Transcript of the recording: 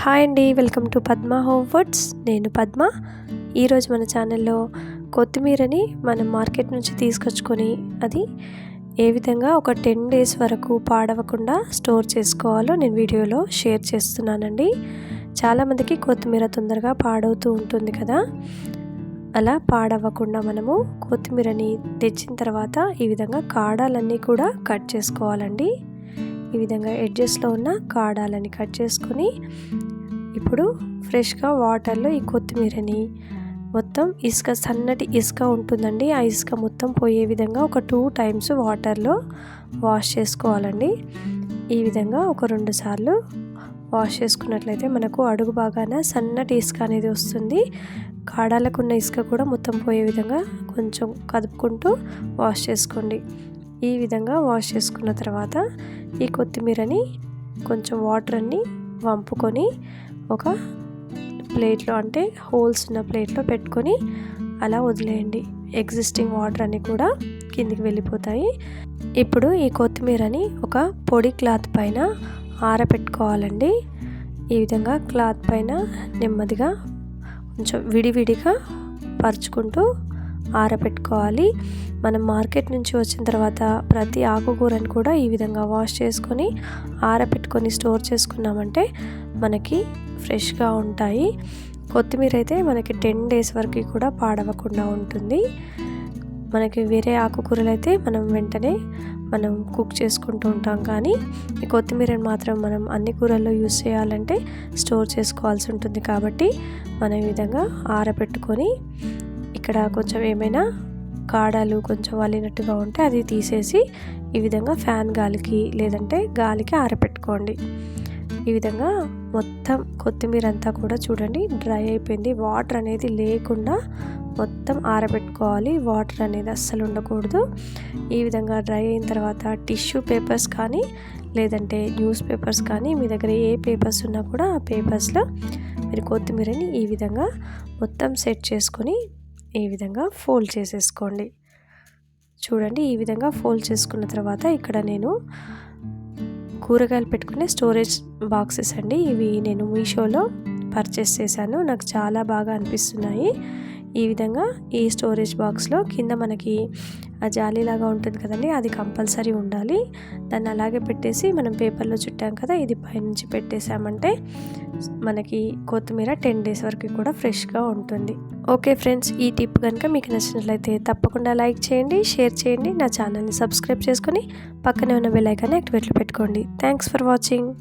Hi అండి, welcome to Padma home foods. నేను పద్మ. ఈరోజు మన ఛానల్లో కొత్తిమీరని మనం మార్కెట్ నుంచి తీసుకొచ్చుకొని అది ఏ విధంగా ఒక 10 days వరకు పాడవకుండా స్టోర్ చేసుకోవాలో నేను వీడియోలో షేర్ చేస్తున్నానండి. చాలామందికి కొత్తిమీర తొందరగా పాడవుతూ ఉంటుంది కదా. అలా పాడవ్వకుండా మనము కొత్తిమీరని తెచ్చిన తర్వాత ఈ విధంగా కాడాలన్నీ కూడా కట్ చేసుకోవాలండి. ఈ విధంగా ఎడ్జెస్లో ఉన్న కాడాలని కట్ చేసుకొని ఇప్పుడు ఫ్రెష్గా వాటర్లో ఈ కొత్తిమీరని మొత్తం సన్నటి ఇసుక ఉంటుందండి, ఆ ఇసుక మొత్తం పోయే విధంగా ఒక 2 times వాటర్లో వాష్ చేసుకోవాలండి. ఈ విధంగా ఒక 2 సార్లు వాష్ చేసుకున్నట్లయితే మనకు అడుగు భాగాన సన్నటి ఇసుక అనేది వస్తుంది. కాడాలకున్న ఇసుక కూడా మొత్తం పోయే విధంగా కొంచెం కదుపుకుంటూ వాష్ చేసుకోండి. ఈ విధంగా వాష్ చేసుకున్న తర్వాత ఈ కొత్తిమీరని కొంచెం వాటర్ అన్ని వంపుకొని ఒక ప్లేట్లో, అంటే హోల్స్ ఉన్న ప్లేట్లో పెట్టుకొని అలా వదిలేయండి. ఎగ్జిస్టింగ్ వాటర్ అన్నీ కూడా కిందికి వెళ్ళిపోతాయి. ఇప్పుడు ఈ కొత్తిమీరని ఒక పొడి క్లాత్ పైన ఆరబెట్టుకోవాలండి. ఈ విధంగా క్లాత్ పైన నెమ్మదిగా కొంచెం విడివిడిగా పరుచుకుంటూ ఆరబెట్టుకోవాలి. మనం మార్కెట్ నుంచి వచ్చిన తర్వాత ప్రతి ఆకుకూరని కూడా ఈ విధంగా వాష్ చేసుకొని ఆరబెట్టుకొని స్టోర్ చేసుకున్నామంటే మనకి ఫ్రెష్గా ఉంటాయి. కొత్తిమీర అయితే మనకి 10 days వరకు కూడా పాడవకుండా ఉంటుంది. మనకి వేరే ఆకుకూరలు అయితే మనం వెంటనే కుక్ చేసుకుంటూ ఉంటాం, కానీ ఈ కొత్తిమీరని మాత్రం మనం అన్ని కూరల్లో యూస్ చేయాలంటే స్టోర్ చేసుకోవాల్సి ఉంటుంది. కాబట్టి మనం ఈ విధంగా ఆరబెట్టుకొని ఇక్కడ కొంచెం ఏమైనా కాడాలు కొంచెం వలినట్టుగా ఉంటే అది తీసేసి ఈ విధంగా ఫ్యాన్ గాలికి లేదంటే గాలికి ఆరబెట్టుకోండి. ఈ విధంగా మొత్తం కొత్తిమీర అంతా కూడా చూడండి డ్రై అయిపోయింది. వాటర్ అనేది లేకుండా మొత్తం ఆరబెట్టుకోవాలి. వాటర్ అనేది అస్సలు ఉండకూడదు. ఈ విధంగా డ్రై అయిన తర్వాత టిష్యూ పేపర్స్ కానీ లేదంటే న్యూస్ పేపర్స్ కానీ మీ దగ్గర ఏ పేపర్స్ ఉన్నా కూడా ఆ పేపర్స్లో మీరు కొత్తిమీరని ఈ విధంగా మొత్తం సెట్ చేసుకొని ఈ విధంగా ఫోల్డ్ చేసేసుకోండి. చూడండి, ఈ విధంగా ఫోల్డ్ చేసుకున్న తర్వాత ఇక్కడ నేను కూరగాయలు పెట్టుకునే స్టోరేజ్ బాక్సెస్ అండి, ఇవి నేను మీషోలో పర్చేస్ చేశాను. నాకు చాలా బాగా అనిపిస్తున్నాయి. ఈ విధంగా ఈ స్టోరేజ్ బాక్స్లో కింద మనకి ఆ జాలీలాగా ఉంటుంది కదండి, అది కంపల్సరీ ఉండాలి. దాన్ని అలాగే పెట్టేసి మనం పేపర్లో చుట్టాం కదా, ఇది పైనుంచి పెట్టేసామంటే మనకి కొత్తిమీర 10 days వరకు కూడా ఫ్రెష్గా ఉంటుంది. ఓకే ఫ్రెండ్స్, ఈ టిప్ కనుక మీకు నచ్చినట్లయితే తప్పకుండా లైక్ చేయండి, షేర్ చేయండి, నా ఛానల్ని సబ్స్క్రైబ్ చేసుకొని పక్కనే ఉన్న బెల్ ఐకాన్ని యాక్టివేట్లో పెట్టుకోండి. Thanks for watching.